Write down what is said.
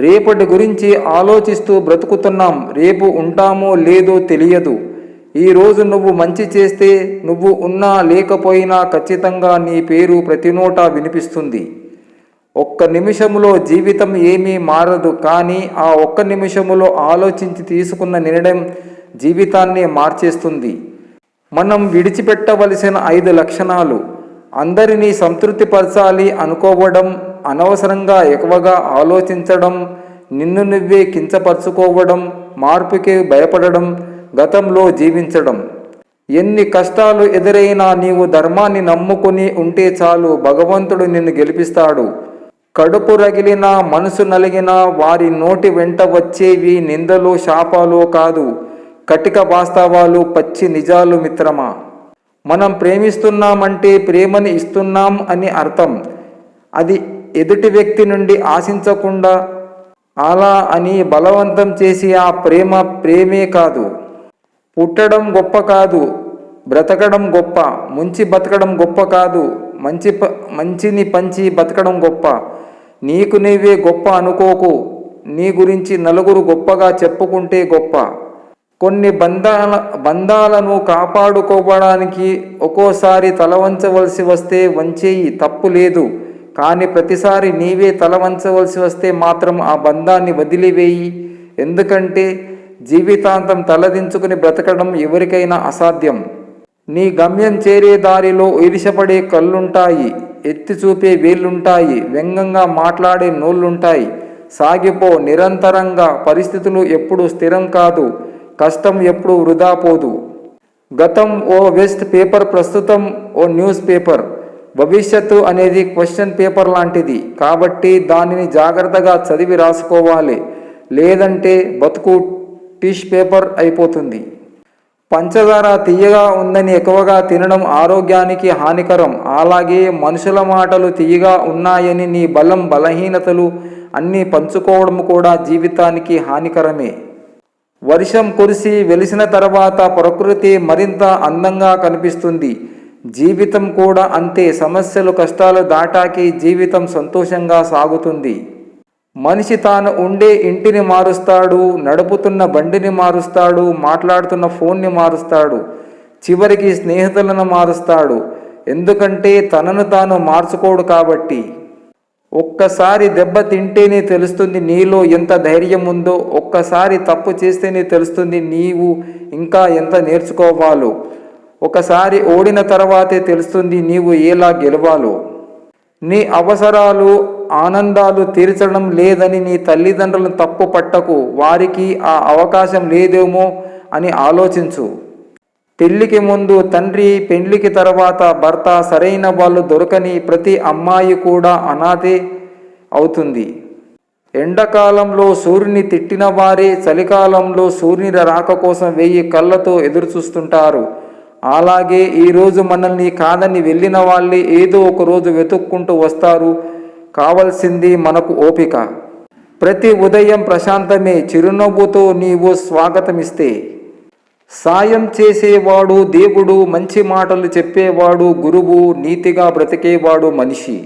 రేపటి గురించి ఆలోచిస్తూ బ్రతుకుతున్నాం. రేపు ఉంటామో లేదో తెలియదు. ఈరోజు నువ్వు మంచి చేస్తే, నువ్వు ఉన్నా లేకపోయినా ఖచ్చితంగా నీ పేరు ప్రతి నోటా వినిపిస్తుంది. ఒక్క నిమిషంలో జీవితం ఏమీ మారదు, కానీ ఆ ఒక్క నిమిషంలో ఆలోచించి తీసుకున్న నిర్ణయం జీవితాన్ని మార్చేస్తుంది. మనం విడిచిపెట్టవలసిన 5 లక్షణాలు. అందరినీ సంతృప్తిపరచాలి అనుకోవడం, అనవసరంగా ఎక్కువగా ఆలోచించడం, నిన్ను నువ్వే కించపరుచుకోవడం, మార్పుకి భయపడడం, గతంలో జీవించడం. ఎన్ని కష్టాలు ఎదురైనా నీవు ధర్మాన్ని నమ్ముకుని ఉంటే చాలు, భగవంతుడు నిన్ను గెలిపిస్తాడు. కడుపు రగిలినా, మనసు నలిగినా వారి నోటి వెంట వచ్చేవి నిందలు, శాపాలు కాదు, కటిక వాస్తవాలు, పచ్చి నిజాలు మిత్రమా. మనం ప్రేమిస్తున్నామంటే ప్రేమని ఇస్తున్నాం అని అర్థం. అది ఎదుటి వ్యక్తి నుండి ఆశించకుండా అలా అని బలవంతం చేసి ఆ ప్రేమే కాదు. పుట్టడం గొప్ప కాదు, బ్రతకడం గొప్ప. ముంచి బతకడం గొప్ప కాదు, మంచిని పంచి బతకడం గొప్ప. నీకు నీవే గొప్ప అనుకోకు, నీ గురించి నలుగురు గొప్పగా చెప్పుకుంటే గొప్ప. కొన్ని బంధాలను కాపాడుకోవడానికి ఒక్కోసారి తల వంచవలసి వస్తే వంచేయి, తప్పు లేదు. కానీ ప్రతిసారి నీవే తల వంచవలసి వస్తే మాత్రం ఆ బంధాన్ని వదిలివేయి. ఎందుకంటే జీవితాంతం తలదించుకుని బ్రతకడం ఎవరికైనా అసాధ్యం. నీ గమ్యం చేరే దారిలో ఈర్ష్యపడే కళ్ళుంటాయి, ఎత్తి చూపే వేళ్ళుంటాయి, వ్యంగ్యంగా మాట్లాడే నోళ్ళుంటాయి. సాగిపో నిరంతరంగా. పరిస్థితులు ఎప్పుడు స్థిరం కాదు, కష్టం ఎప్పుడు వృధా పోదు. గతం ఓ వేస్ట్ పేపర్, ప్రస్తుతం ఓ న్యూస్ పేపర్. భవిష్యత్తు అనేది క్వశ్చన్ పేపర్ లాంటిది, కాబట్టి దానిని జాగ్రత్తగా చదివి రాసుకోవాలి. లేదంటే బతుకు టిష్ పేపర్ అయిపోతుంది. పంచదార తీయగా ఉందని ఎక్కువగా తినడం ఆరోగ్యానికి హానికరం. అలాగే మనుషుల మాటలు తీయగా ఉన్నాయని నీ బలహీనతలు అన్నీ పంచుకోవడం కూడా జీవితానికి హానికరమే. వర్షం కురిసి వెలిసిన తర్వాత ప్రకృతి మరింత అందంగా కనిపిస్తుంది. జీవితం కూడా అంతే. సమస్యలు, కష్టాలు దాటాకి జీవితం సంతోషంగా సాగుతుంది. మనిషి తాను ఉండే ఇంటిని మారుస్తాడు, నడుపుతున్న బండిని మారుస్తాడు, మాట్లాడుతున్న ఫోన్ని మారుస్తాడు, చివరికి స్నేహితులను మారుస్తాడు. ఎందుకంటే తనను తాను మార్చుకోడు కాబట్టి. ఒక్కసారి దెబ్బ తింటేనే తెలుస్తుంది నీలో ఎంత ధైర్యం ఉందో. ఒక్కసారి తప్పు చేస్తేనే తెలుస్తుంది నీవు ఇంకా ఎంత నేర్చుకోవాలో. ఒకసారి ఓడిన తర్వాతే తెలుస్తుంది నీవు ఎలా గెలవాలో. నీ అవసరాలు, ఆనందాలు తీర్చడం లేదని నీ తల్లిదండ్రులను తప్పు పట్టకు. వారికి ఆ అవకాశం లేదేమో అని ఆలోచించు. పెళ్లికి ముందు తండ్రి, పెళ్లికి తర్వాత భర్త, సరైన వాళ్ళు దొరకని ప్రతి అమ్మాయి కూడా అనాథే అవుతుంది. ఎండాకాలంలో సూర్యుని తిట్టిన వారే చలికాలంలో సూర్యుని రాక కోసం 1000 కళ్ళతో ఎదురుచూస్తుంటారు. అలాగే ఈరోజు మనల్ని కాదని వెళ్ళిన వాళ్ళే ఏదో ఒక రోజు వెతుక్కుంటూ వస్తారు. కావాల్సింది మనకు ఓపిక. ప్రతి ఉదయం ప్రశాంతమే. చిరునవ్వుతో నీవు స్వాగతమిస్తే. సాయం చేసేవాడు దేవుడు, మంచి మాటలు చెప్పేవాడు గురువు, నీతిగా బ్రతికేవాడు మనిషి.